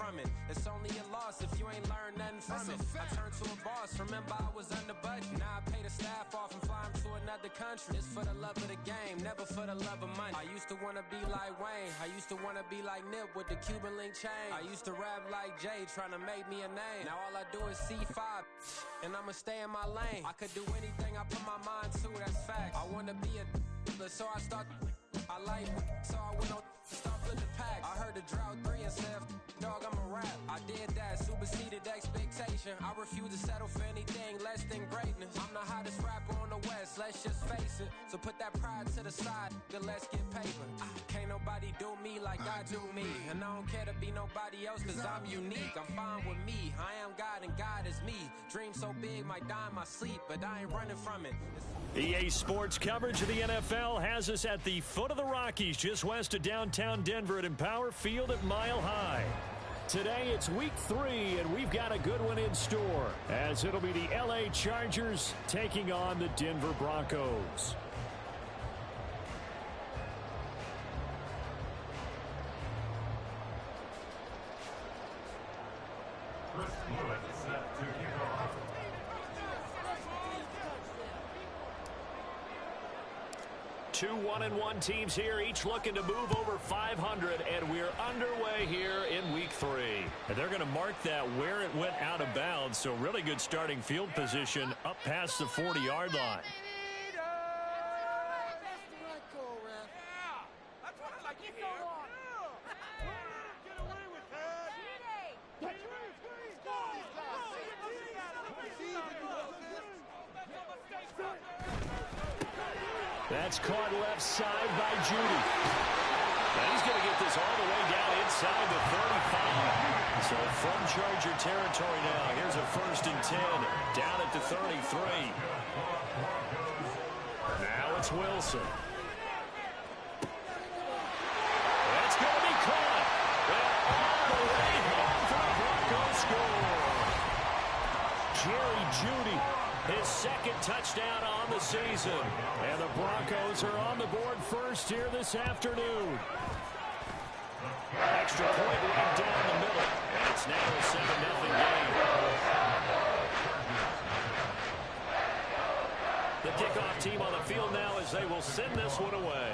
from it. It's only a loss if you ain't learned nothing from it. I turned to a boss, remember I was under budget. Now I pay the staff off and fly them to another country. It's for the love of the game, never for the love of money. I used to want to be like Wayne, I used to want to be like Nip with the Cuban link chain. I used to rap like Jay, trying to make me a name. Now all I do is C5, and I'ma stay in my lane. I could do anything I put my mind to, that's fact. I want to be a so I start. I like so I went on start with the pack. I heard the drought 3 and said, dog, I'm a rap. I did that, superseded expectation. I refuse to settle for anything less than greatness. I'm the hottest rapper on the West, let's just face it. So put that pride to the side, then let's get paper. Can't nobody do me like I do me. And I don't care to be nobody else, cause I'm unique. I'm fine with me, I am God and God is me. Dream so big, might die in my sleep, but I ain't running from it. EA Sports coverage of the NFL has us at the foot of the Rockies, just west of downtown Denver at Empower Field at Mile High. Today it's week 3, and we've got a good one in store, as it'll be the LA Chargers taking on the Denver Broncos. Chris Lewis set to kick off. Two 1-1 teams here, each looking to move over 500, and we're underway here in week 3. And they're going to mark that where it went out of bounds, so really good starting field position up past the 40-yard line. That's caught left side by Judy. And he's going to get this all the way down inside the 35. So from Charger territory now, here's a 1st and 10 down at the 33. Now it's Wilson. That's going to be caught. And all the way home for the Broncos score. Jerry Judy, his 2nd touchdown on the season. And the Broncos are on the board first here this afternoon. Extra point right down the middle. And it's now a 7-0 game. The kickoff team on the field now as they will send this one away.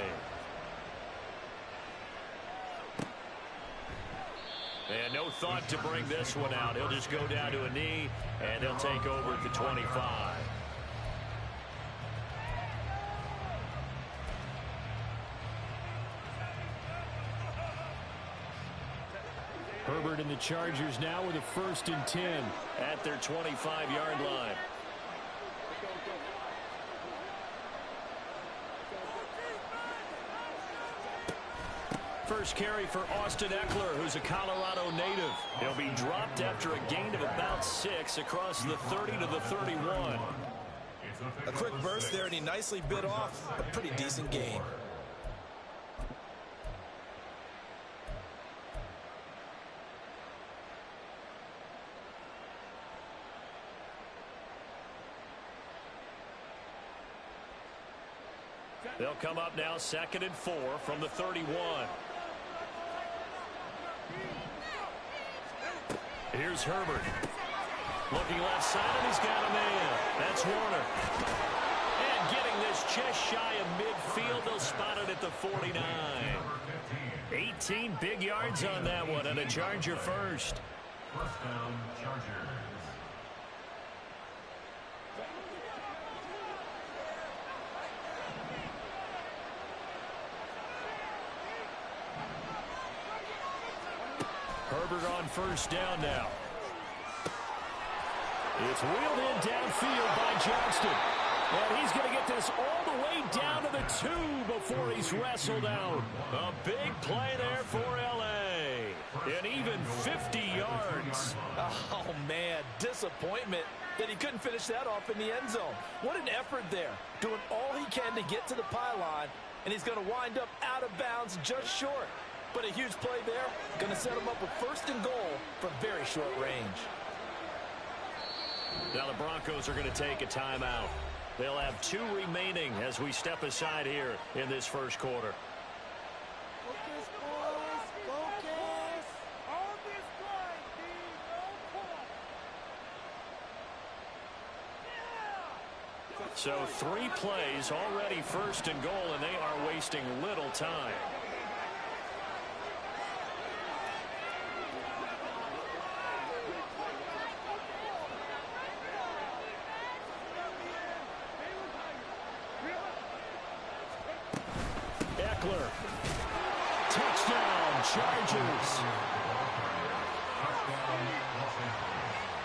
And no thought to bring this one out. He'll just go down to a knee, and he'll take over at the 25. Herbert and the Chargers now with a 1st and 10 at their 25-yard line. First carry for Austin Eckler, who's a Colorado native. He'll be dropped after a gain of about 6 across the 30 to the 31. A quick burst there, and he nicely bit off a pretty decent gain. They'll come up now 2nd and 4 from the 31. Here's Herbert. Looking left side, and he's got a man. That's Warner. And getting this just shy of midfield, they'll spot it at the 49. 18 big yards on that one, and a Charger first. First down, Chargers. Herbert on 1st down now. It's wheeled in downfield by Johnston. And he's going to get this all the way down to the 2 before he's wrestled out. A big play there for L.A. And even 50 yards. Oh, man, disappointment that he couldn't finish that off in the end zone. What an effort there, doing all he can to get to the pylon, and he's going to wind up out of bounds just short. But a huge play there, going to set him up with 1st and goal from very short range. Now the Broncos are going to take a timeout. They'll have 2 remaining as we step aside here in this 1st quarter. Focus, boys. Focus. On this play. So 3 plays already first and goal, and they are wasting little time. Eckler. Touchdown, Chargers.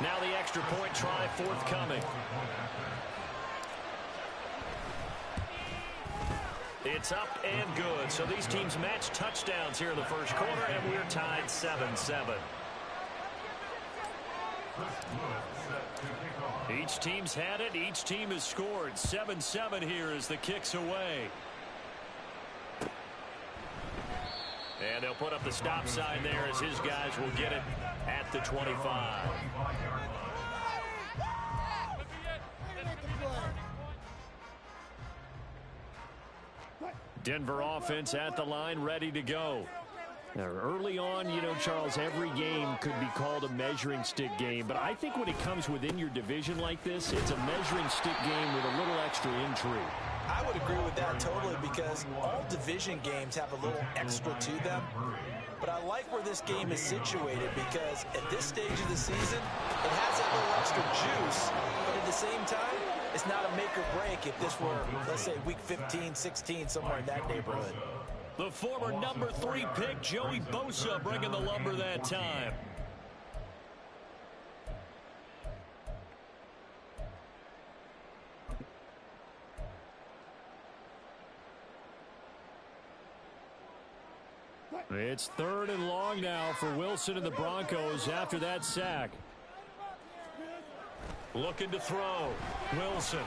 Now the extra point try forthcoming. It's up and good. So these teams match touchdowns here in the first quarter, and we're tied 7-7. Each team's had it. Each team has scored. 7-7 here as the kick's away. And they'll put up the stop sign there as his guys will get it at the 25. Denver offense at the line, ready to go. Now, early on, you know, Charles, every game could be called a measuring stick game. But I think when it comes within your division like this, it's a measuring stick game with a little extra intrigue. I would agree with that totally because all division games have a little extra to them. But I like where this game is situated because at this stage of the season, it has that little extra juice. But at the same time, it's not a make or break if this were, let's say, week 15, 16, somewhere in that neighborhood. The former number 3 pick, Joey Bosa, bringing the lumber that time. It's 3rd and long now for Wilson and the Broncos after that sack. Looking to throw. Wilson.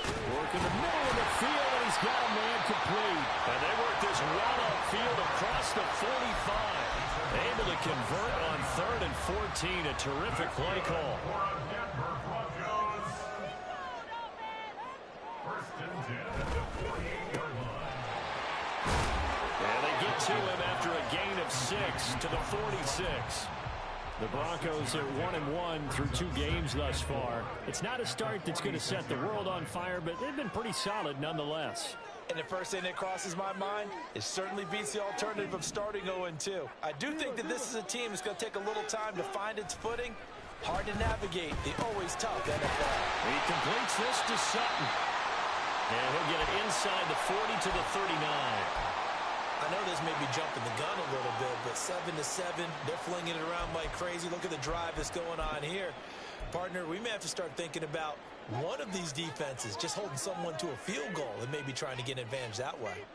Working the middle of the field, and he's got a man complete. And they work this well upfield across the 45. Able to convert on 3rd and 14. A terrific play call. And they get to him after a gain of 6 to the 46. The Broncos are 1-1 through 2 games thus far. It's not a start that's going to set the world on fire, but they've been pretty solid nonetheless. And the first thing that crosses my mind is certainly beats the alternative of starting 0-2. I do think that this is a team that's going to take a little time to find its footing. Hard to navigate the always tough NFL. He completes this to Sutton. And he'll get it inside the 40 to the 39. I know this may be jumping the gun a little bit, but 7-7, they're flinging it around like crazy. Look at the drive that's going on here. Partner, we may have to start thinking about one of these defenses just holding someone to a field goal and maybe trying to get an advantage that way.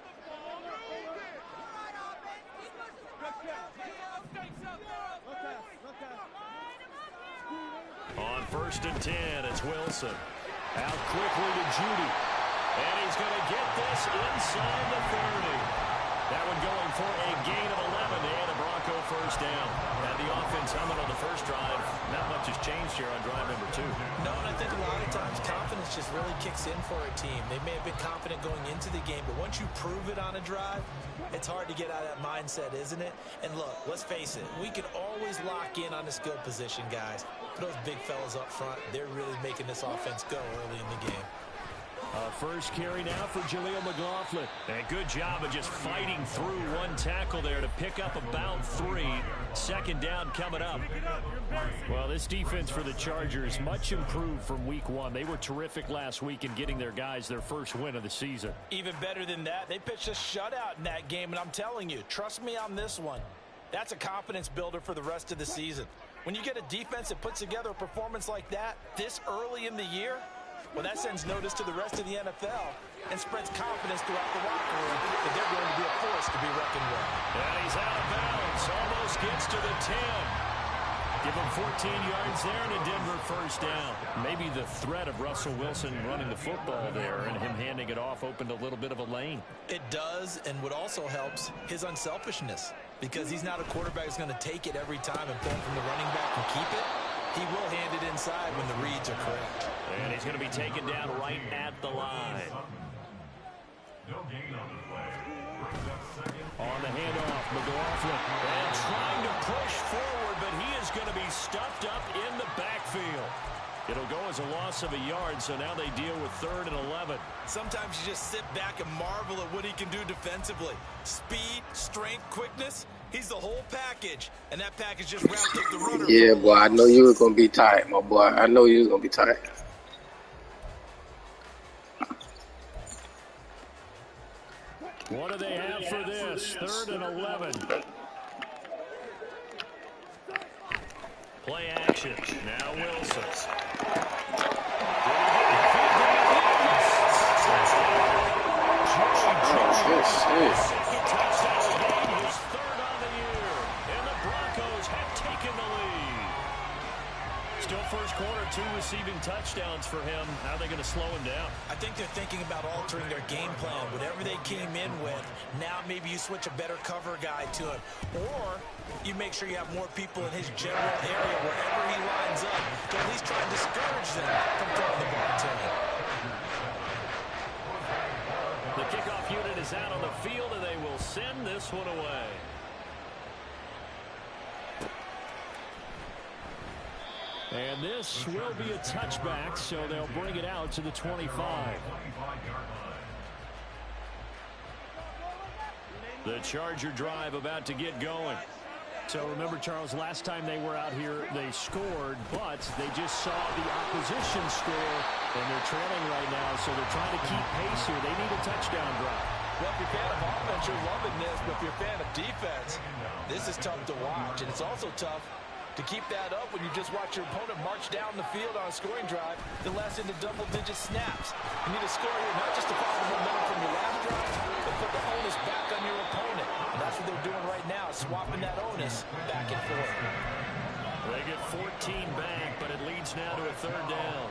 On 1st and 10, it's Wilson. Out quickly to Judy. And he's going to get this inside the 30. That one going for a gain of 11 and a Bronco first down. And the offense humming on the first drive. Not much has changed here on drive number 2. No, and I think a lot of times confidence just really kicks in for a team. They may have been confident going into the game, but once you prove it on a drive, it's hard to get out of that mindset, isn't it? And look, let's face it, we can always lock in on the skill position, guys. For those big fellas up front, they're really making this offense go early in the game. First carry now for Jaleel McLaughlin. And good job of just fighting through one tackle there to pick up about 3. 2nd down coming up. Well, this defense for the Chargers, much improved from week 1. They were terrific last week in getting their guys their first win of the season. Even better than that, they pitched a shutout in that game, and I'm telling you, trust me on this one. That's a confidence builder for the rest of the season. When you get a defense that puts together a performance like that this early in the year, well, that sends notice to the rest of the NFL and spreads confidence throughout the locker room that they're going to be a force to be reckoned with. And he's out of bounds. Almost gets to the 10. Give him 14 yards there and a Denver first down. Maybe the threat of Russell Wilson running the football there and him handing it off opened a little bit of a lane. It does, and what also helps, his unselfishness. Because he's not a quarterback who's going to take it every time and pull from the running back and keep it. He will hand it inside when the reads are correct. And he's going to be taken down right at the line. On the handoff, McLaughlin. And trying to push forward, but he is going to be stuffed up in the backfield. It'll go as a long loss of a yard, so now they deal with 3rd and 11. Sometimes you just sit back and marvel at what he can do defensively. Speed, strength, quickness. He's the whole package, and that package just wrapped up the runner. Yeah, boy, I know you was going to be tight, my boy. I know you was going to be tight. What do they have for this? 3rd and 11. Play action. Now Wilson. His 3rd on the year, and the Broncos have taken the lead. Still first quarter, 2 receiving touchdowns for him. How are they going to slow him down? I think they're thinking about altering their game plan. Whatever they came in with, now maybe you switch a better cover guy to him. Or you make sure you have more people in his general area wherever he lines up to at least try and discourage them from throwing the ball to him. The kickoff unit is out on the field, and they will send this one away. And this will be a touchback, so they'll bring it out to the 25. The Charger drive about to get going. So remember, Charles, last time they were out here, they scored, but they just saw the opposition score, and they're trailing right now, so they're trying to keep pace here. They need a touchdown drive. Well, if you're a fan of offense, you're loving this, but if you're a fan of defense, this is tough to watch, and it's also tough to keep that up when you just watch your opponent march down the field on a scoring drive that lasts into double-digit snaps. You need to score here not just to follow the momentum from your last drive, but put the onus back on your opponent. And that's what they're doing right now, swapping that onus back and forth. They get 14 back, but it leads now to a 3rd down.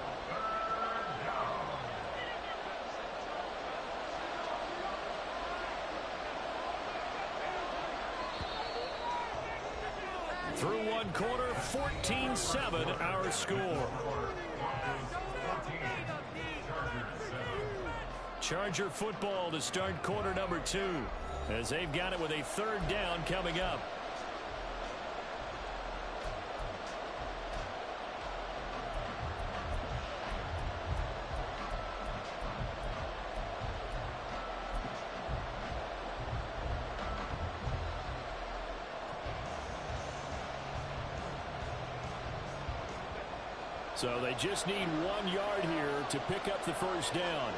Through one quarter, 14-7 our score. Charger football to start quarter number 2, as they've got it with a 3rd down coming up. So they just need 1 yard here to pick up the 1st down.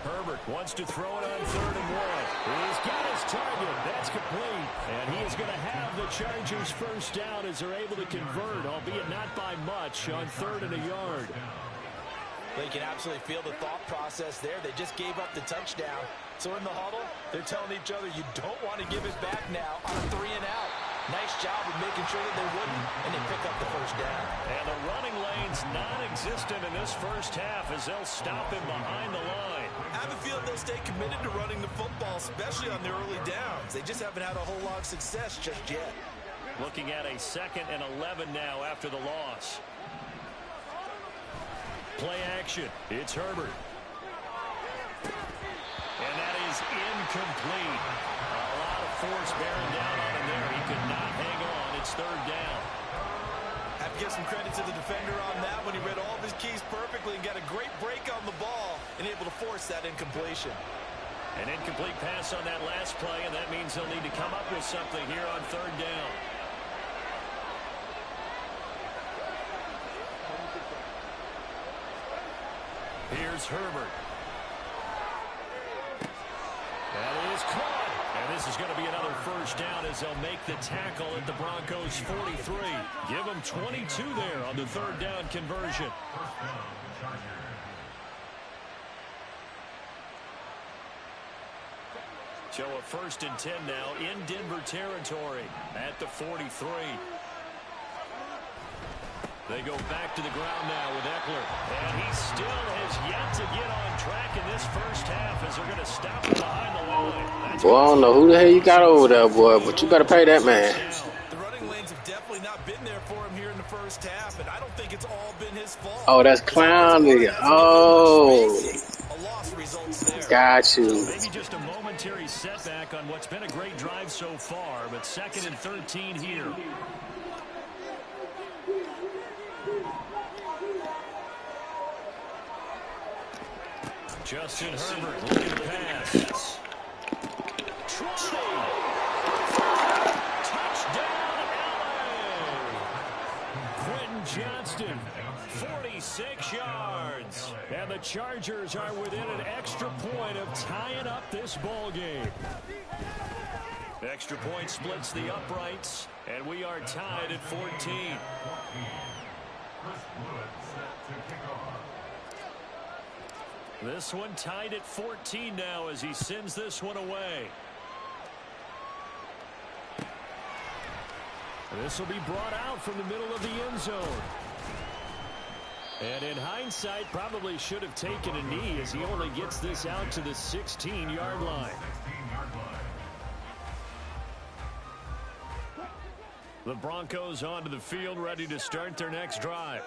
Herbert wants to throw it on 3rd and 1. He's got his target. That's complete. And he is going to have the Chargers' 1st down as they're able to convert, albeit not by much, on 3rd and a yard. They can absolutely feel the thought process there. They just gave up the touchdown. So in the huddle, they're telling each other, you don't want to give it back now on a 3 and out. Nice job of making sure that they wouldn't, and they pick up the 1st down. And the running lane's non-existent in this 1st half as they'll stop him behind the line. I have a feeling they'll stay committed to running the football, especially on the early downs. They just haven't had a whole lot of success just yet. Looking at a 2nd and 11 now after the loss. Play action. It's Herbert. And that is incomplete. A lot of force bearing down on him there. He could not hang on. It's 3rd down. Have to give some credit to the defender on that when he read all of his keys perfectly and got a great break on the ball and able to force that incompletion. An incomplete pass on that last play, and that means they'll need to come up with something here on 3rd down. Here's Herbert. That is caught. And this is going to be another 1st down as they'll make the tackle at the Broncos 43. Give them 22 there on the 3rd down conversion. So a 1st and 10 now in Denver territory at the 43. They go back to the ground now with Eckler. And he still has yet to get on track in this 1st half as they're going to stop him behind the line. Well, I don't know who the hell you got over there, boy, but you better pay that man. The running lanes have definitely not been there for him here in the first half, and I don't think it's all been his fault. Oh, that's clowny. Oh, A loss results there. got you. Maybe just a momentary setback on what's been a great drive so far, but 2nd and 13 here. Justin Herbert looking to pass. Touchdown, LA! Quentin Johnston, 46 yards. And the Chargers are within an extra point of tying up this ball game. Extra point splits the uprights, and we are tied at 14. This one tied at 14 now as he sends this one away. This will be brought out from the middle of the end zone. And in hindsight, probably should have taken a knee as he only gets this out to the 16-yard line. The Broncos onto the field, ready to start their next drive.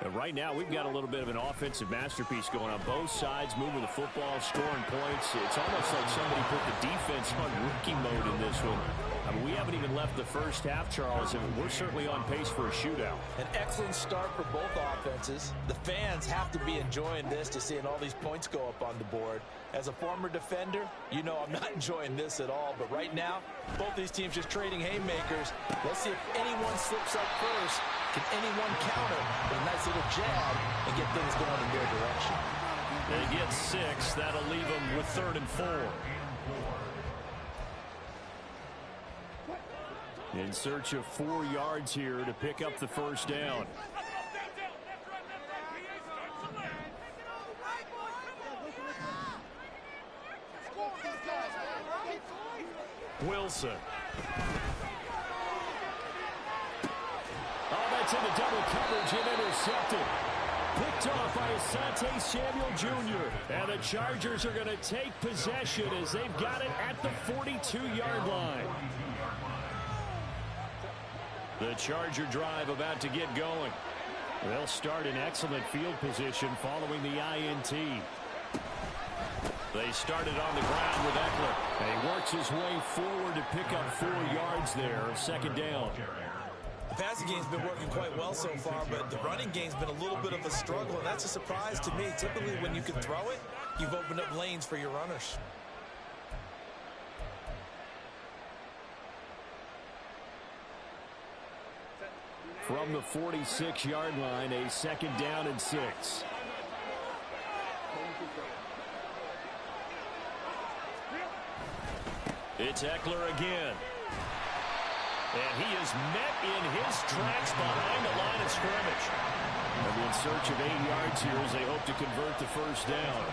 And right now, we've got a little bit of an offensive masterpiece going on both sides, moving the football, scoring points. It's almost like somebody put the defense on rookie mode in this one. I mean, we haven't even left the first half, Charles, and we're certainly on pace for a shootout. An excellent start for both offenses. The fans have to be enjoying this to seeing all these points go up on the board. As a former defender, you know I'm not enjoying this at all. But right now, both these teams just trading haymakers. Let's see if anyone slips up first. Can anyone counter with a nice little jab and get things going in their direction? They get 6. That'll leave them with 3rd and 4. In search of 4 yards here to pick up the first down. Wilson. Oh, that's in the double coverage and intercepted. Picked off by Asante Samuel Jr. And the Chargers are going to take possession as they've got it at the 42-yard line. The Charger drive about to get going. They'll start in excellent field position following the INT. They started on the ground with Eckler. And he works his way forward to pick up 4 yards there, 2nd down. The passing game's been working quite well so far, but the running game's been a little bit of a struggle, and that's a surprise to me. Typically, when you can throw it, you've opened up lanes for your runners. From the 46-yard line, a 2nd down and 6. It's Eckler again. And he is met in his tracks behind the line of scrimmage. And in search of 8 yards here as they hope to convert the first down.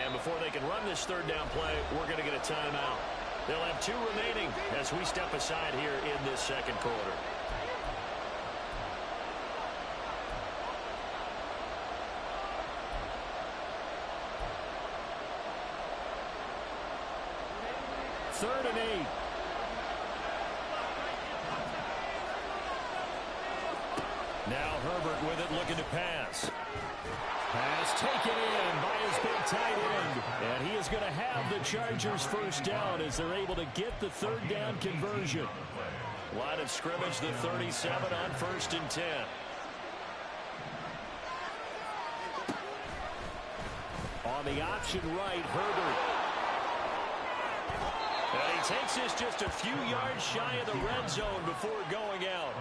And before they can run this 3rd down play, we're going to get a timeout. They'll have 2 remaining as we step aside here in this 2nd quarter. Third and 8. Now Herbert with it, looking to pass. Pass taken in by his big tight end. And he is going to have the Chargers first down as they're able to get the 3rd down conversion. Line of scrimmage, the 37 on 1st and 10. On the option right, Herbert. And he takes this just a few yards shy of the red zone before going out.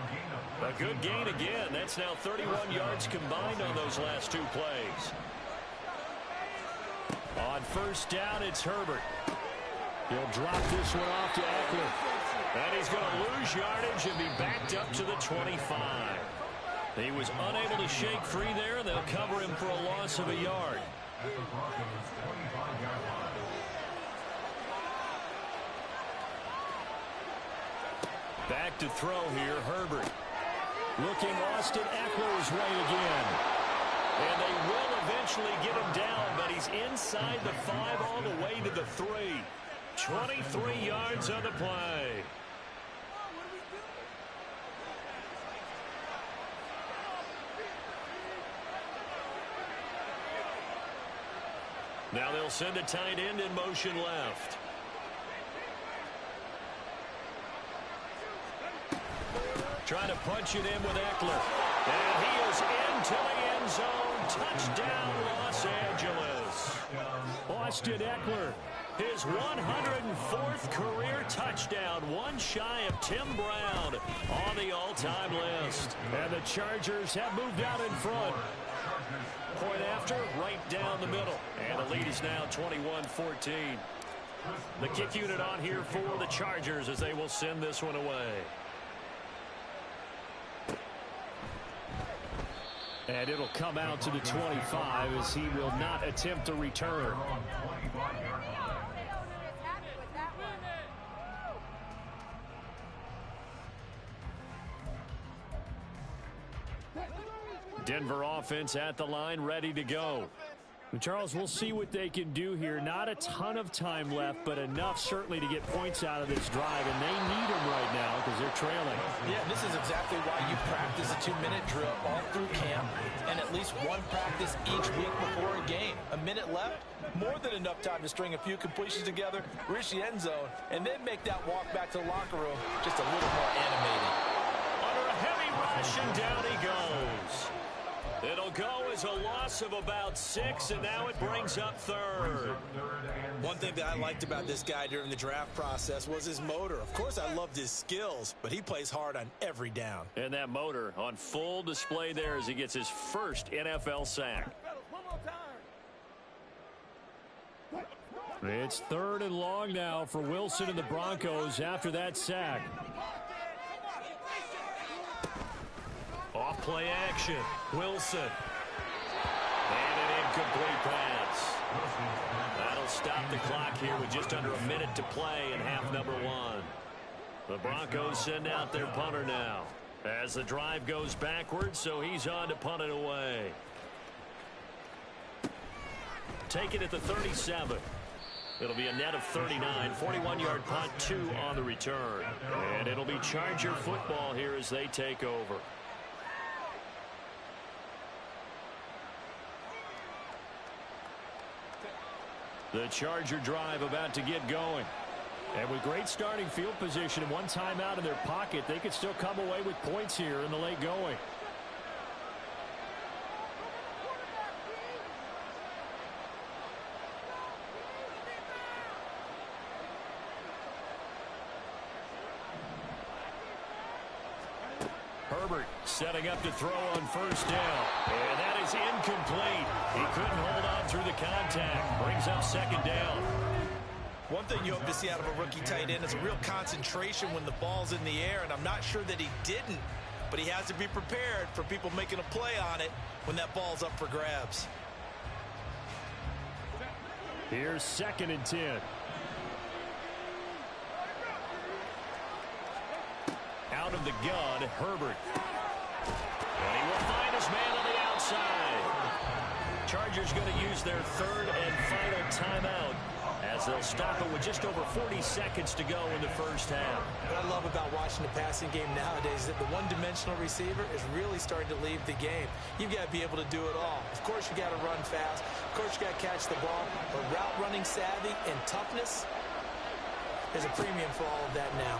A good gain again. That's now 31 yards combined on those last 2 plays. On 1st down, it's Herbert. He'll drop this one off to Eckler. And he's going to lose yardage and be backed up to the 25. He was unable to shake free there, and they'll cover him for a loss of a yard. Back to throw here, Herbert. Looking Austin Eckler's way again. And they will eventually get him down, but he's inside the 5 all the way to the 3. 23 yards on the play. Now they'll send a tight end in motion left. Trying to punch it in with Eckler. And he is into the end zone. Touchdown, Los Angeles. Austin Eckler, his 104th career touchdown, one shy of Tim Brown on the all-time list. And the Chargers have moved out in front. Point after, right down the middle. And the lead is now 21-14. The kick unit on here for the Chargers as they will send this one away. And it'll come out to the 25 as he will not attempt to return. Denver offense at the line, ready to go. Charles, we'll see what they can do here. Not a ton of time left, but enough certainly to get points out of this drive, and they need them right now because they're trailing. Yeah, this is exactly why you practice a 2-minute drill all through camp and at least one practice each week before a game. A minute left, more than enough time to string a few completions together, reach the end zone, and then make that walk back to the locker room just a little more animated. Under a heavy rush, and down he goes. It'll go as a loss of about 6, and now it brings up third. One thing that I liked about this guy during the draft process was his motor. Of course, I loved his skills, but he plays hard on every down. And that motor on full display there as he gets his first NFL sack. It's 3rd and long now for Wilson and the Broncos after that sack. Off play action. Wilson. And an incomplete pass. That'll stop the clock here with just under a minute to play in half number 1. The Broncos send out their punter now as the drive goes backwards, so he's on to punt it away. Take it at the 37. It'll be a net of 39. 41-yard punt, 2 on the return. And it'll be Charger football here as they take over. The Charger drive about to get going. And with great starting field position and one timeout in their pocket, they could still come away with points here in the late going. Herbert setting up to throw on first down. And that is incomplete. He couldn't hold on through the contact. Brings up second down. One thing you hope to see out of a rookie tight end is a real concentration when the ball's in the air, and I'm not sure that he didn't, but he has to be prepared for people making a play on it when that ball's up for grabs. Here's 2nd and 10. Out of the gun, Herbert. And he will find his man on the outside. Chargers going to use their 3rd and final timeout as they'll stop it with just over 40 seconds to go in the first half. What I love about watching the passing game nowadays is that the one-dimensional receiver is really starting to leave the game. You've got to be able to do it all. Of course, you got to run fast. Of course, you got to catch the ball. But route running savvy and toughness is a premium for all of that now.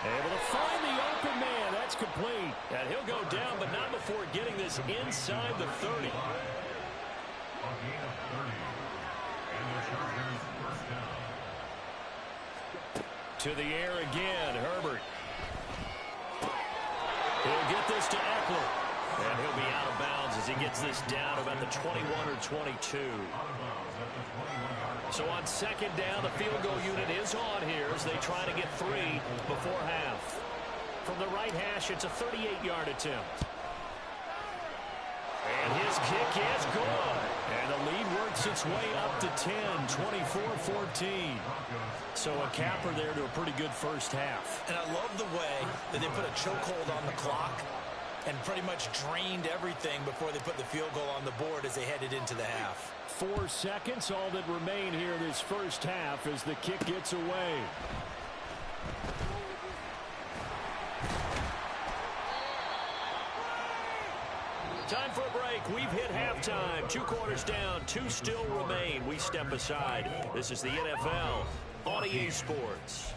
Able to find the open man. That's complete. And he'll go down, but not before getting this inside the 30. To the air again, Herbert. He'll get this to Eckler. And he'll be out of bounds as he gets this down about the 21 or 22. So on 2nd down, the field goal unit is on here as they try to get 3 before half. From the right hash, it's a 38-yard attempt. And his kick is good. And the lead works its way up to 10, 24-14. So a capper there to a pretty good first half. And I love the way that they put a chokehold on the clock and pretty much drained everything before they put the field goal on the board as they headed into the half. 4 seconds, all that remain here this first half as the kick gets away. Time for a break. We've hit halftime. 2 quarters down, 2 still remain. We step aside. This is the NFL on EA Sports.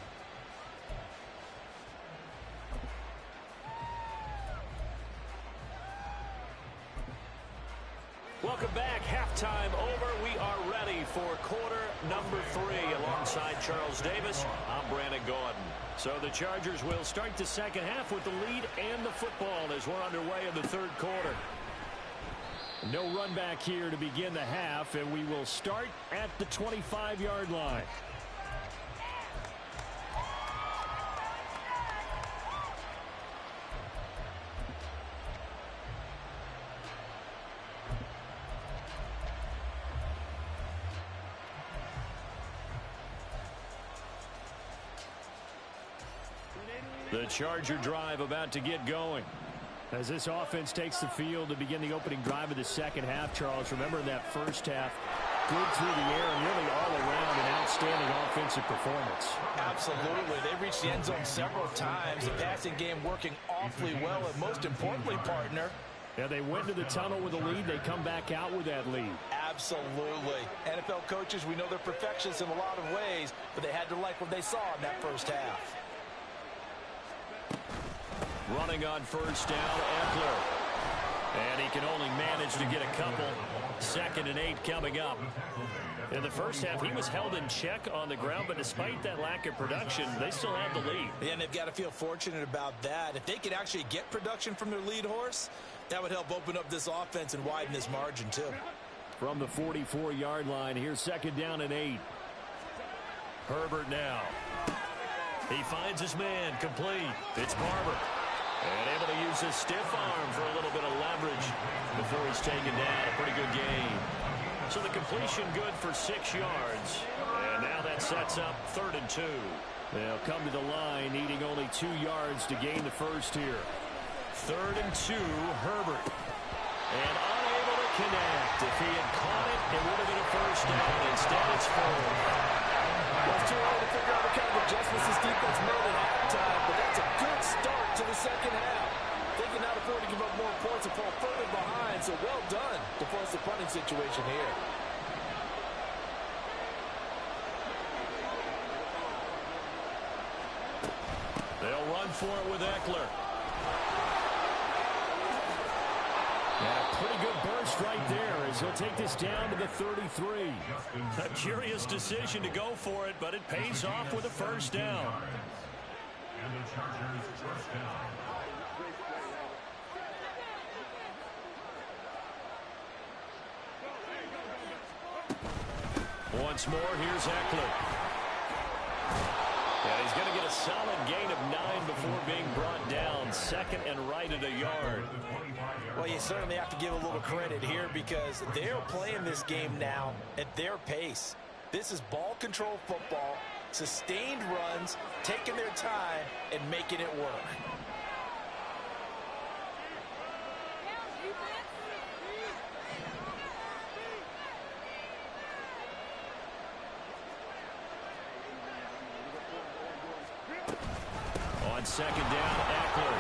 Welcome back. Halftime over. We are ready for quarter number 3 alongside Charles Davis. I'm Brandon Gordon. So the Chargers will start the second half with the lead and the football as we're underway in the third quarter. No run back here to begin the half, and we will start at the 25-yard line. The Charger drive about to get going. As this offense takes the field to begin the opening drive of the second half, Charles, remember in that first half, good through the air and really all around an outstanding offensive performance. Absolutely. They reached the end zone several times. The passing game working awfully well, and most importantly, partner, yeah, they went to the tunnel with a lead. They come back out with that lead. Absolutely. NFL coaches, we know they're perfectionists in a lot of ways, but they had to like what they saw in that first half. Running on first down, Eckler. And he can only manage to get a couple. 2nd and 8 coming up. In the first half, he was held in check on the ground, but despite that lack of production, they still have the lead. Yeah, and they've got to feel fortunate about that. If they could actually get production from their lead horse, that would help open up this offense and widen this margin, too. From the 44-yard line, here's 2nd down and 8. Herbert now. He finds his man, complete. It's Barber. And able to use his stiff arm for a little bit of leverage before he's taken down. A pretty good gain. So the completion good for 6 yards. And now that sets up 3rd and 2. They'll come to the line, needing only 2 yards to gain the first here. 3rd and 2, Herbert. And unable to connect. If he had caught it, it would have been a first down. Instead, it's 4th. It's too early to figure out what kind of adjustments this defense made at halftime, but that's a good start to the second half. They cannot afford to give up more points and fall further behind, so well done to force the punting situation here. They'll run for it with Eckler. And a pretty good burst right there as he'll take this down to the 33. A curious decision to go for it, but it pays off with a first down. And the Chargers first down. Once more, here's Eckler. And he's going to get a solid gain of 9 before being brought down. 2nd and right at a yard. Well, you certainly have to give a little credit here because they're playing this game now at their pace. This is ball control football, sustained runs, taking their time, and making it work. On 2nd down, Eckler.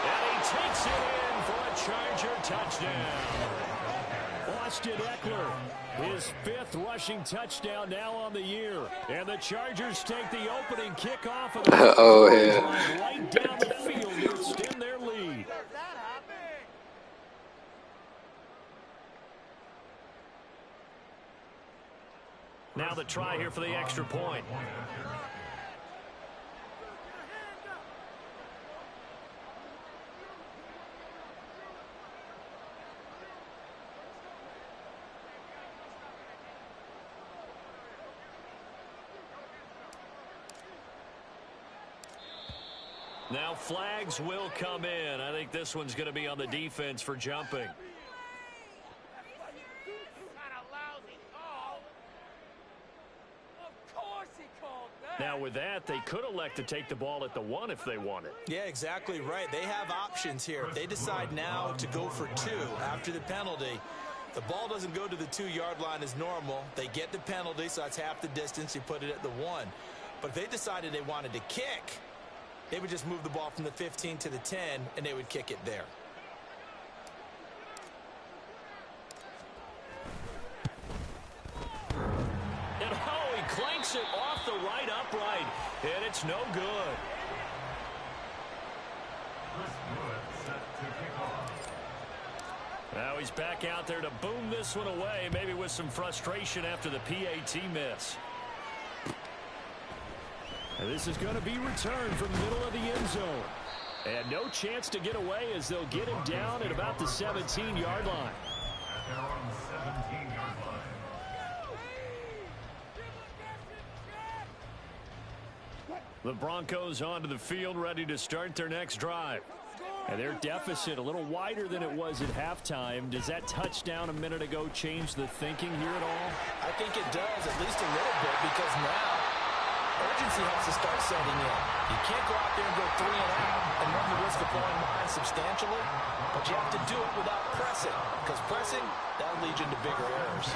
And he takes it in for a Charger touchdown. Austin Eckler, his 5th rushing touchdown now on the year. And the Chargers take the opening kickoff of the right down the field to extend their lead. Now the try here for the extra point. Now flags will come in. I think this one's going to be on the defense for jumping. Now Now with that, they could elect to take the ball at the 1 if they wanted. Yeah, exactly right. They have options here. If they decide now to go for 2 after the penalty, the ball doesn't go to the 2-yard line as normal. They get the penalty, so that's half the distance. You put it at the 1. But if they decided they wanted to kick, they would just move the ball from the 15 to the 10, and they would kick it there. And oh, he clanks it off the right upright, and it's no good. Now he's back out there to boom this one away, maybe with some frustration after the PAT miss. And this is going to be returned from the middle of the end zone. And no chance to get away as they'll get him down at about the 17-yard line. At their own 17-yard line. The Broncos onto the field, ready to start their next drive. And their deficit a little wider than it was at halftime. Does that touchdown a minute ago change the thinking here at all? I think it does, at least a little bit, because now urgency has to start setting in. You can't go out there and go 3 and out and run the risk of blowing mine substantially, but you have to do it without pressing, because pressing, that'll lead you into bigger errors.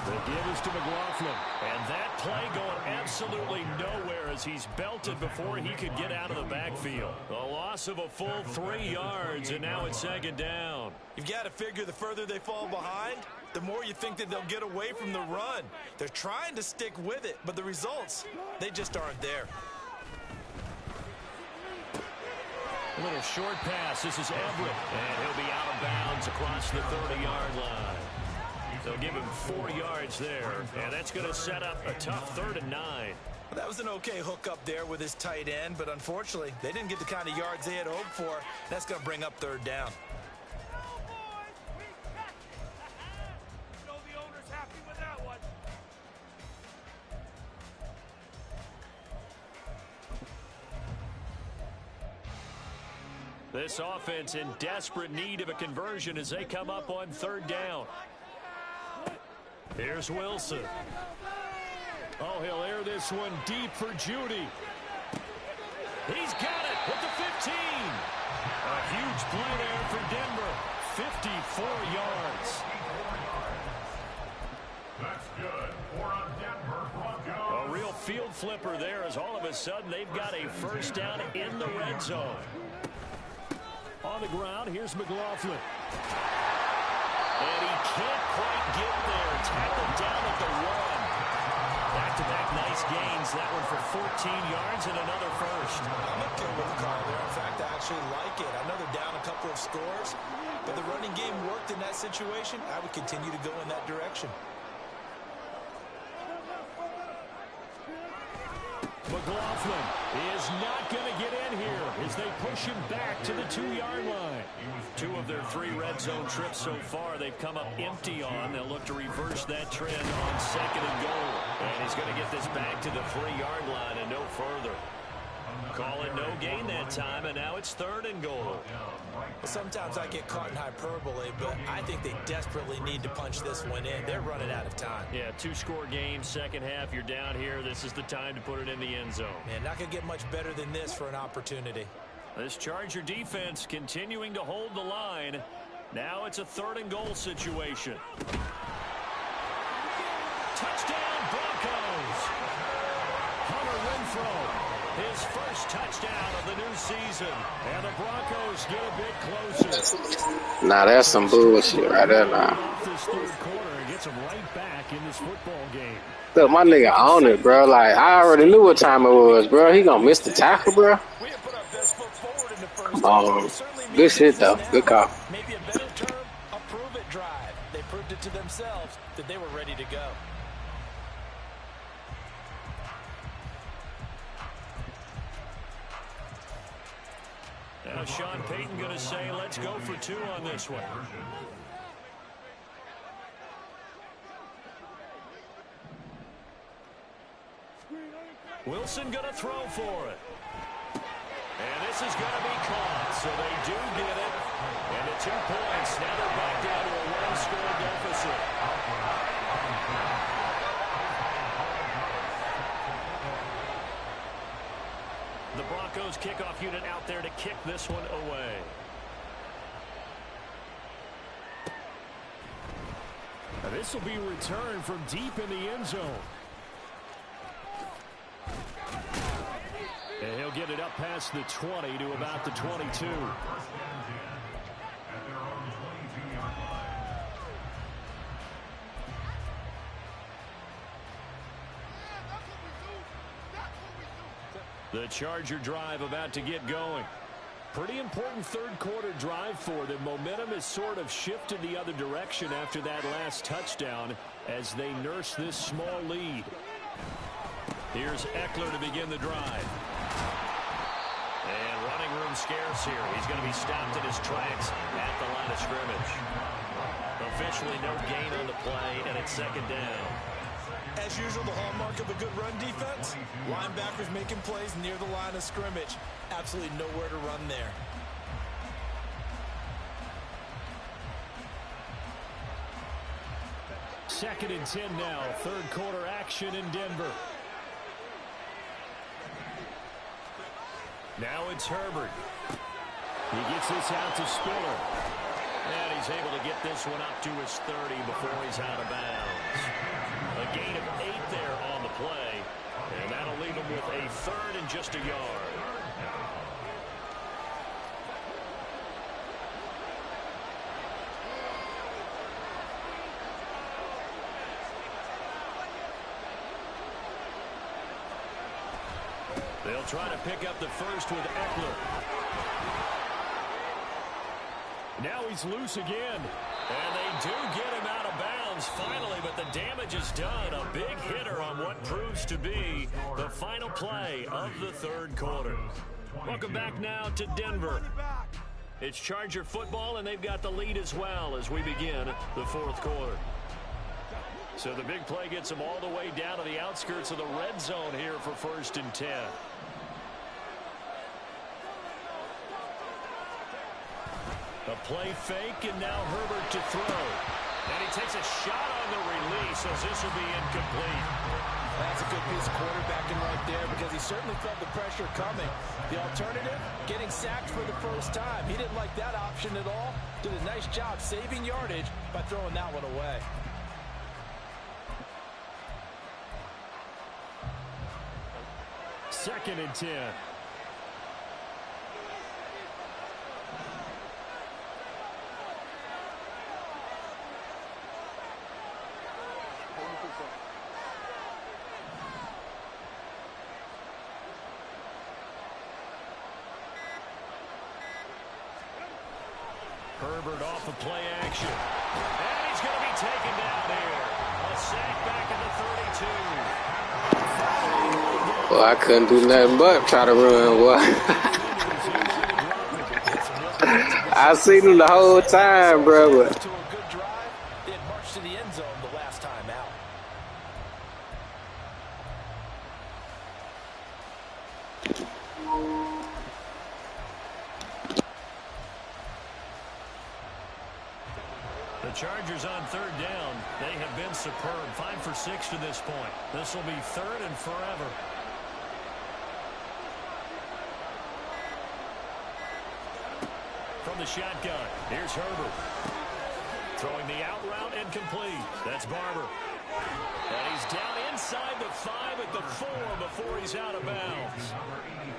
The give is to McLaughlin, and that play going absolutely nowhere as he's belted before he could get out of the backfield. A loss of a full 3 yards, and now it's 2nd down. You've got to figure the further they fall behind, the more you think that they'll get away from the run. They're trying to stick with it, but the results, they just aren't there. A little short pass. This is Everett, and he'll be out of bounds across the 30-yard line. They'll give him 4 yards there, and that's going to set up a tough 3rd and 9. Well, that was an okay hook up there with his tight end, but unfortunately, they didn't get the kind of yards they had hoped for. That's going to bring up 3rd down. This offense in desperate need of a conversion as they come up on 3rd down. Here's Wilson. Oh, he'll air this one deep for Judy. He's got it with the 15. A huge play there for Denver. 54 yards. That's good for a Denver Broncos. A real field flipper there as all of a sudden they've got a 1st down in the red zone. On the ground, here's McLaughlin. And he can't quite get there. Tackled down at the 1. Back-to-back nice gains. That one for 14 yards and another 1st. I'm okay with the call there. In fact, I actually like it. I know they're down a couple of scores, but the running game worked in that situation. I would continue to go in that direction. McLaughlin is not going to get in here as they push him back to the 2-yard line. 2 of their 3 red zone trips so far they've come up empty on. They'll look to reverse that trend on 2nd and goal. And he's going to get this back to the 3-yard line and no further. Call it no gain that time, and now it's 3rd and goal. Sometimes I get caught in hyperbole, but I think they desperately need to punch this one in. They're running out of time. Yeah, 2-score game, 2nd half, you're down here. This is the time to put it in the end zone. Man, not going to get much better than this for an opportunity. This Charger defense continuing to hold the line. Now it's a 3rd and goal situation. Touchdown, Broncos! Hunter Renfrow. His first touchdown of the new season. And the Broncos get a bit closer. Nah, that's some bullshit right there now. This 3rd quarter and gets him right back in this football game. Look, my nigga on it, bro. Like, I already knew what time it was, bro. He gonna miss the tackle, bro. We have put our best foot forward in the first. Come on. Good shit, though. Good call. Maybe a better term, a prove-it drive. They proved it to themselves that they were ready to go. Now Sean Payton going to say, let's go for 2 on this one. Wilson going to throw for it. And this is going to be caught, so they do get it. And the 2 points, now they're back down to a 1-score deficit. kick this one away. Now this will be returned from deep in the end zone. And he'll get it up past the 20 to about the 22. The Charger drive about to get going. Pretty important third quarter drive for them. Momentum has sort of shifted the other direction after that last touchdown as they nurse this small lead. Here's Eckler to begin the drive. And running room scarce here. He's going to be stopped in his tracks at the line of scrimmage. Officially no gain on the play, and it's second down. As usual, the hallmark of a good run defense, linebackers making plays near the line of scrimmage. Absolutely nowhere to run there. Second and 10 now. Third quarter action in Denver. Now it's Herbert. He gets this out to Spiller. And he's able to get this one up to his 30 before he's out of bounds. A gain of 8 there on the play. And that'll leave him with a third and just a yard. They'll try to pick up the first with Eckler. Now he's loose again. And they do get him out of bounds finally, but the damage is done. A big hitter on what proves to be the final play of the third quarter. Welcome back now to Denver. It's Charger football, and they've got the lead as well as we begin the fourth quarter. So the big play gets them all the way down to the outskirts of the red zone here for first and 10. A play fake, and now Herbert to throw. And he takes a shot on the release as this will be incomplete. That's a good piece of quarterbacking right there because he certainly felt the pressure coming. The alternative, getting sacked for the first time. He didn't like that option at all. Did a nice job saving yardage by throwing that one away. Second and 10. Herbert off of play action. And he's going to be taken down here. A sack back at the 32. Well, I couldn't do nothing but try to run, boy. I seen him the whole time, bro. To a good drive, they had marched to the end zone the last time out. The Chargers on third down. They have been superb. 5 for 6 to this point. This will be third and forever. From the shotgun, here's Herbert. Throwing the out route and complete. That's Barber. And he's down inside the 5 at the 4 before he's out of bounds.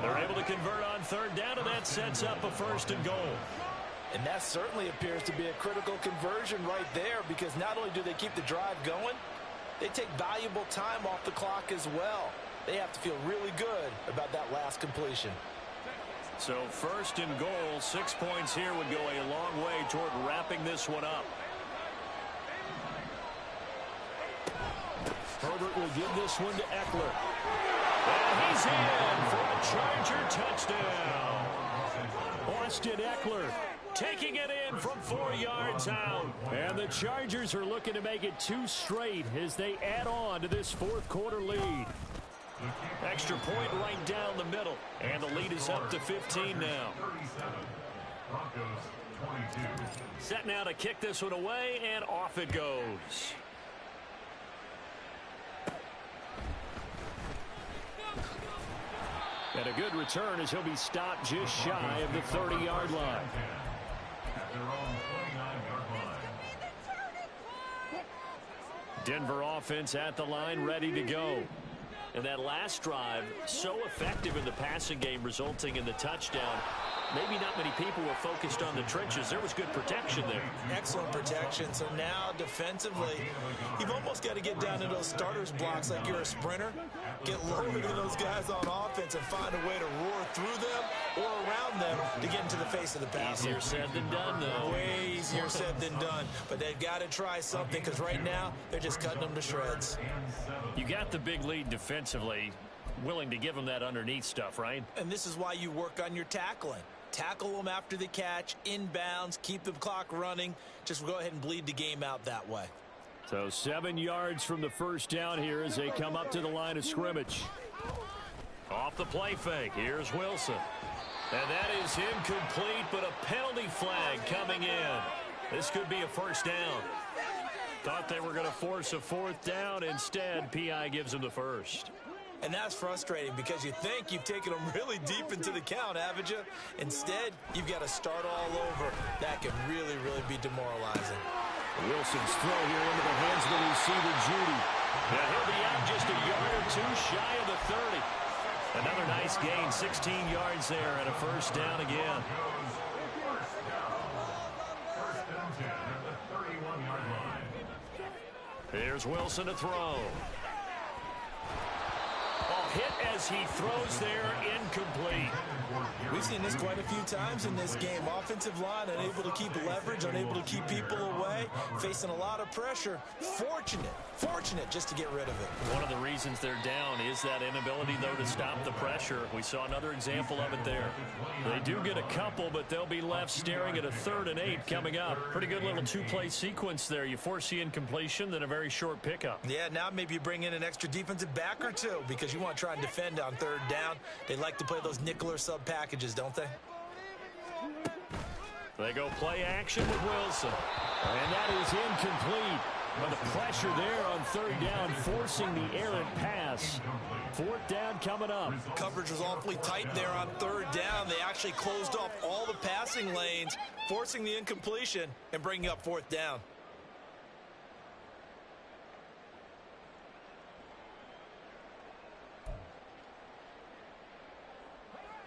They're able to convert on third down, and that sets up a first and goal. And that certainly appears to be a critical conversion right there because not only do they keep the drive going, they take valuable time off the clock as well. They have to feel really good about that last completion. So first and goal, 6 points here would go a long way toward wrapping this one up. Herbert will give this one to Eckler. And he's in for a Charger touchdown. Austin Eckler taking it in from 4 yards out. And the Chargers are looking to make it 2 straight as they add on to this fourth quarter lead. Extra point right down the middle. And the lead is up to 15 now. Set now to kick this one away, and off it goes. And a good return as he'll be stopped just shy of the 30-yard line. At their own 29-yard line. Denver offense at the line, ready to go. And that last drive, so effective in the passing game, resulting in the touchdown. Maybe not many people were focused on the trenches. There was good protection there. Excellent protection. So now defensively, you've almost got to get down to those starters blocks like you're a sprinter. Get lower than those guys on offense and find a way to roar through them or around them to get into the face of the pass. Easier said than done, though. Way easier said than done. But they've got to try something because right now they're just cutting them to shreds. You got the big lead defensively. Willing to give them that underneath stuff, right? And this is why you work on your tackling. Tackle them after the catch, inbounds, keep the clock running. Just go ahead and bleed the game out that way. So 7 yards from the first down here as they come up to the line of scrimmage. Off the play fake, here's Wilson. And that is incomplete, but a penalty flag coming in. This could be a first down. Thought they were going to force a fourth down. Instead, P.I. gives them the first. And that's frustrating because you think you've taken them really deep into the count, haven't you? Instead, you've got to start all over. That can really, really be demoralizing. Wilson's throw here into the hands of the receiver, Judy. Now he'll be out just a yard or two shy of the 30. Another nice gain, 16 yards there, and a first down again. First down 10 at the 31-yard line. Here's Wilson to throw. Hit as he throws there, incomplete. We've seen this quite a few times in this game. Offensive line unable to keep leverage, unable to keep people away, facing a lot of pressure. Fortunate just to get rid of it. One of the reasons they're down is that inability, though, to stop the pressure. We saw another example of it there. They do get a couple, but they'll be left staring at a 3rd and 8 coming up. Pretty good little two-play sequence there. You force the incompletion, then a very short pickup. Yeah, now maybe you bring in an extra defensive back or two because you want to try and defend on 3rd down. They like to play those nickel or sub packages, don't they? They go play action with Wilson. And that is incomplete. But the pressure there on 3rd down, forcing the errant pass. 4th down coming up. Coverage was awfully tight there on 3rd down. They actually closed off all the passing lanes, forcing the incompletion and bringing up 4th down.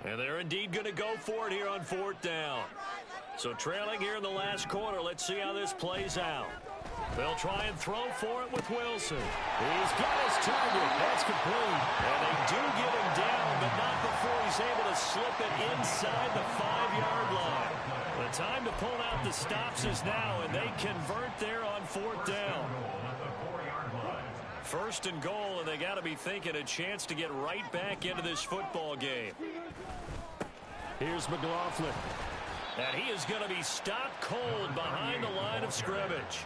And they're indeed going to go for it here on 4th down. So trailing here in the last quarter, let's see how this plays out. They'll try and throw for it with Wilson. He's got his target. That's complete. And they do get him down, but not before he's able to slip it inside the 5-yard line. The time to pull out the stops is now, and they convert there on 4th down. 1st and goal, and they got to be thinking a chance to get right back into this football game. Here's McLaughlin. And he is going to be stopped cold behind the line of scrimmage.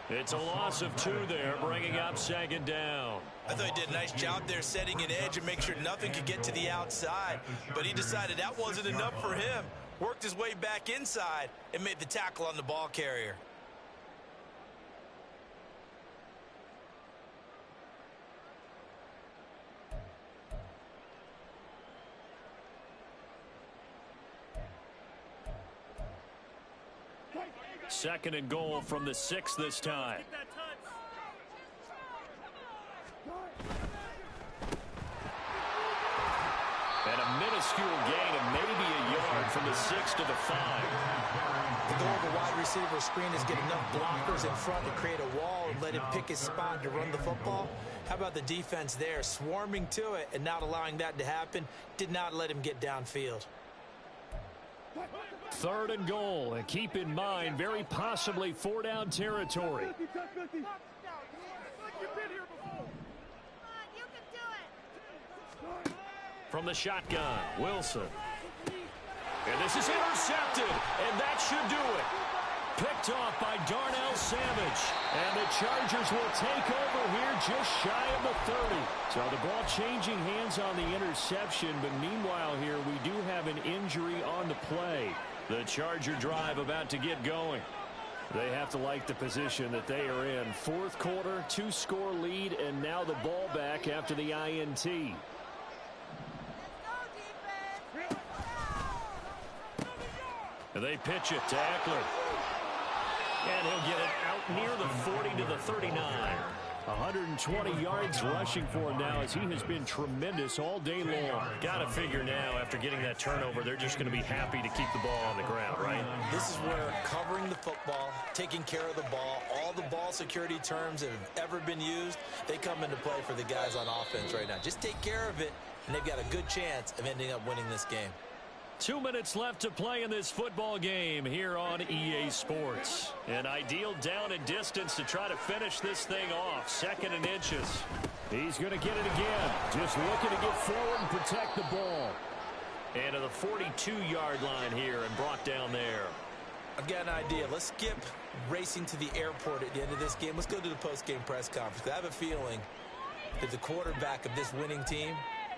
It's a loss of 2 there, bringing up 2nd down. I thought he did a nice job there setting an edge and make sure nothing could get to the outside. But he decided that wasn't enough for him. Worked his way back inside and made the tackle on the ball carrier. Second and goal from the 6 this time. And a minuscule gain of maybe a yard from the 6 to the 5. The goal of a wide receiver screen is get enough blockers in front to create a wall and let him pick his spot to run the football. How about the defense there, swarming to it and not allowing that to happen? Did not let him get downfield. 3rd and goal, and keep in mind, very possibly 4-down territory. From the shotgun, Wilson. And this is intercepted, and that should do it. Picked off by Darnell Savage. And the Chargers will take over here just shy of the 30. So the ball changing hands on the interception, but meanwhile here we do have an injury on the play. The Charger drive about to get going. They have to like the position that they are in. 4th quarter, 2-score lead, and now the ball back after the INT. And they pitch it to Eckler. And he'll get it out near the 40 to the 39. 120 yards rushing for him now as he has been tremendous all day long. Got to figure now after getting that turnover, they're just going to be happy to keep the ball on the ground, right? This is where covering the football, taking care of the ball, all the ball security terms that have ever been used, they come into play for the guys on offense right now. Just take care of it, and they've got a good chance of ending up winning this game. 2 minutes left to play in this football game here on EA Sports. An ideal down and distance to try to finish this thing off. 2nd and inches. He's going to get it again. Just looking to get forward and protect the ball. And to the 42-yard line here and brought down there. I've got an idea. Let's skip racing to the airport at the end of this game. Let's go to the post-game press conference. I have a feeling that the quarterback of this winning team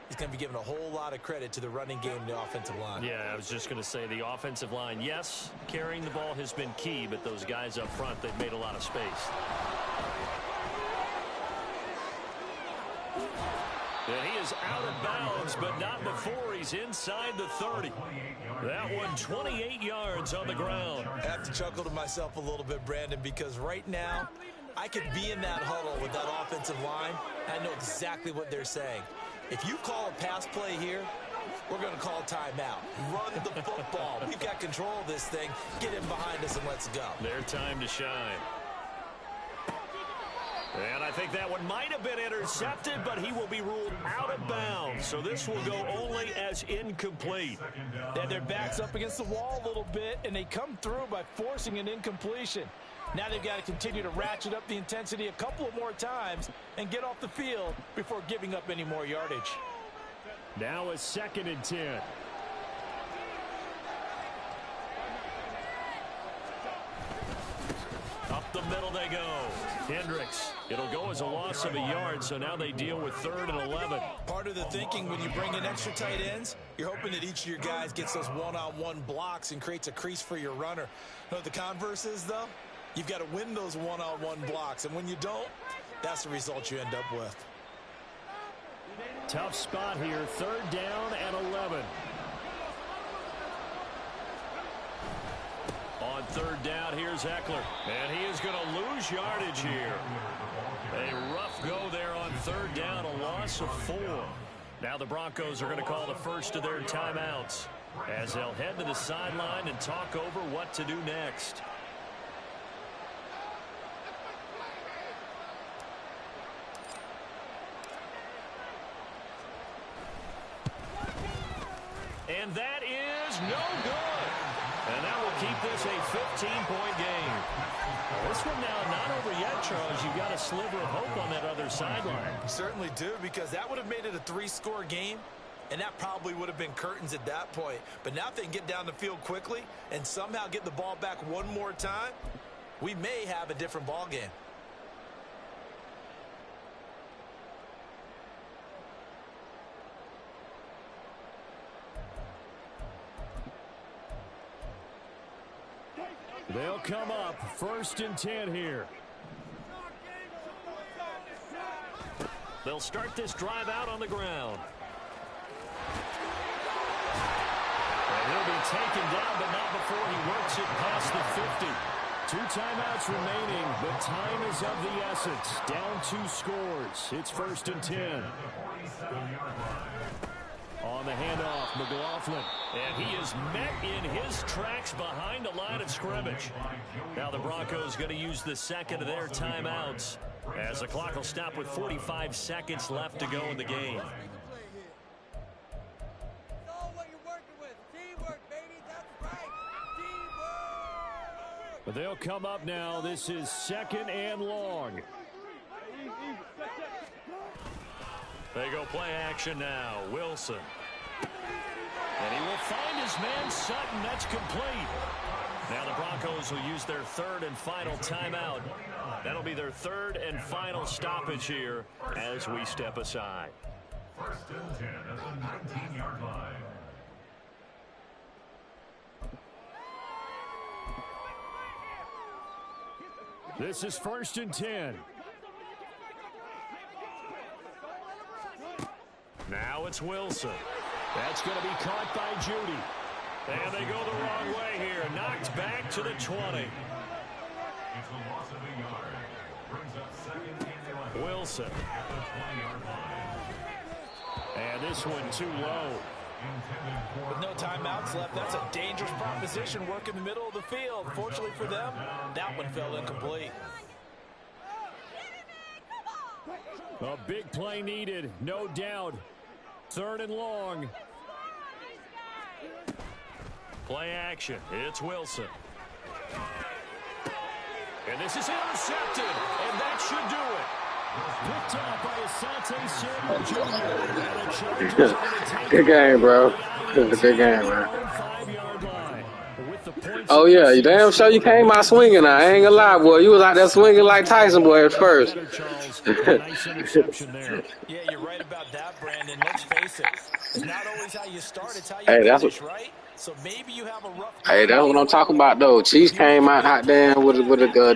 is going to be given a whole lot of credit to the running game and the offensive line. Yeah, I was just going to say the offensive line, yes, carrying the ball has been key, but those guys up front, they've made a lot of space. And he is out of bounds, but not before he's inside the 30. That one 28 yards on the ground. I have to chuckle to myself a little bit, Brandon, because right now I could be in that huddle with that offensive line, and I know exactly what they're saying. If you call a pass play here, we're going to call timeout. Run the football. We've got control of this thing. Get in behind us and let's go. Their time to shine. And I think that one might have been intercepted, but he will be ruled out of bounds. So this will go only as incomplete. And their back's up against the wall a little bit, and they come through by forcing an incompletion. Now they've got to continue to ratchet up the intensity a couple of more times and get off the field before giving up any more yardage. Now a 2nd and 10. Up the middle they go. Hendricks. It'll go as a loss of a yard, so now they deal with 3rd and 11. Part of the thinking when you bring in extra tight ends, you're hoping that each of your guys gets those one-on-one blocks and creates a crease for your runner. You know what the converse is, though? You've got to win those one-on-one blocks, and when you don't, that's the result you end up with. Tough spot here, 3rd down and 11. On 3rd down, here's Eckler. And he is going to lose yardage here. A rough go there on 3rd down, a loss of 4. Now the Broncos are going to call the first of their timeouts as they'll head to the sideline and talk over what to do next. And that is no good. And that will keep this a 15-point game. This one now not over yet, Charles. You've got a sliver of hope on that other sideline. You certainly do, because that would have made it a 3-score game, and that probably would have been curtains at that point. But now if they can get down the field quickly and somehow get the ball back one more time, we may have a different ball game. They'll come up 1st and 10 here. They'll start this drive out on the ground. And he'll be taken down, but not before he works it past the 50. 2 timeouts remaining, but time is of the essence. Down 2 scores. It's 1st and 10. On the handoff, McLaughlin. And he is met in his tracks behind the line of scrimmage. Now the Broncos going to use the 2nd of their timeouts as the clock will stop with 45 seconds left to go in the game. But they'll come up now. This is 2nd and long. They go play action now. Wilson. And he will find his man Sutton. That's complete. Now the Broncos will use their 3rd and final timeout. That'll be their 3rd and final stoppage here as we step aside. 1st and 10 at the 19-yard line. This is 1st and 10. Now it's Wilson. That's going to be caught by Judy. And they go the wrong way here. Knocked back to the 20. It's a loss of a yard. Brings up second and 11. Wilson. At the 20-yard line. And this one too low. With no timeouts left, that's a dangerous proposition. Work in the middle of the field. Fortunately for them, that one fell incomplete. A big play needed, no doubt. 3rd and long. Play action. It's Wilson. And this is intercepted, and that should do it. Picked up by Asante Samuel Jr. Good game, bro. Good game, man. Oh, yeah. You damn sure you came out swinging now. I ain't gonna lie, boy. You was out there swinging like Tyson, boy, at first. Yeah, you're right about that, Brandon. Let's face it. It's not always how you start. It's how you finish, right? So maybe you have a rough... Hey, that's what I'm talking about, though. Chiefs came out hot damn with a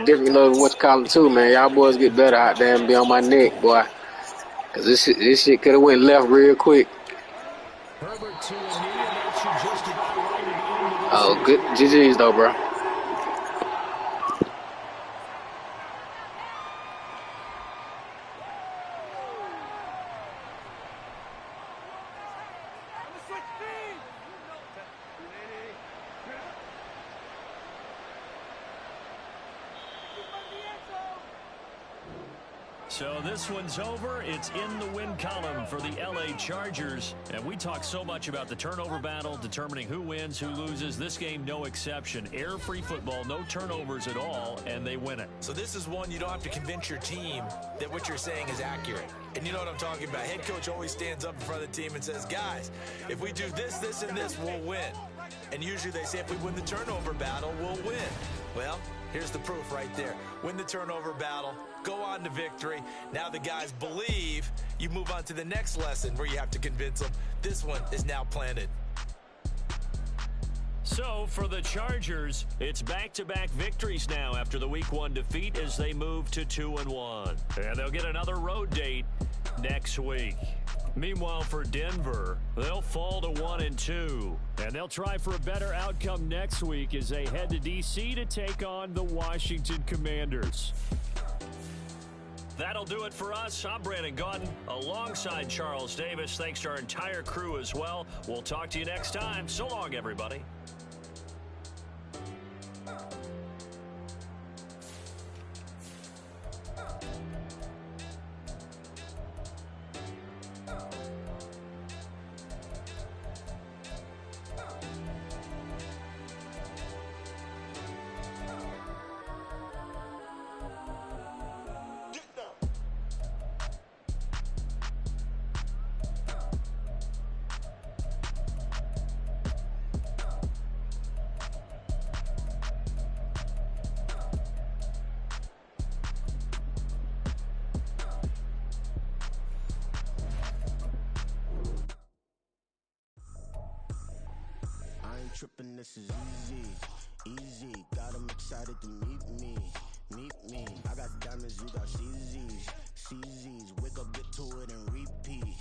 different little whatchamacallit, too, man. Y'all boys get better hot damn and be on my neck, boy. Because this shit could have went left real quick. Oh, good. GG's, though, bro. So this one's over. It's in the win column for the LA Chargers. And we talk so much about the turnover battle, determining who wins, who loses. This game, no exception. Air-free football, no turnovers at all, and they win it. So this is one you don't have to convince your team that what you're saying is accurate. And you know what I'm talking about. Head coach always stands up in front of the team and says, guys, if we do this, this, and this, we'll win. And usually they say if we win the turnover battle, we'll win. Well, here's the proof right there. Win the turnover battle, go on to victory. Now the guys believe. You move on to the next lesson where you have to convince them. This one is now planted. So for the Chargers, it's back-to-back victories now after the Week 1 defeat as they move to 2-1. And they'll get another road date next week. Meanwhile, for Denver, they'll fall to 1-2. And they'll try for a better outcome next week as they head to D.C. to take on the Washington Commanders. That'll do it for us. I'm Brandon Gaudin alongside Charles Davis. Thanks to our entire crew as well. We'll talk to you next time. So long, everybody. Tripping, this is easy, got them excited to meet me, I got diamonds, you got CZs, wake up, get to it and repeat.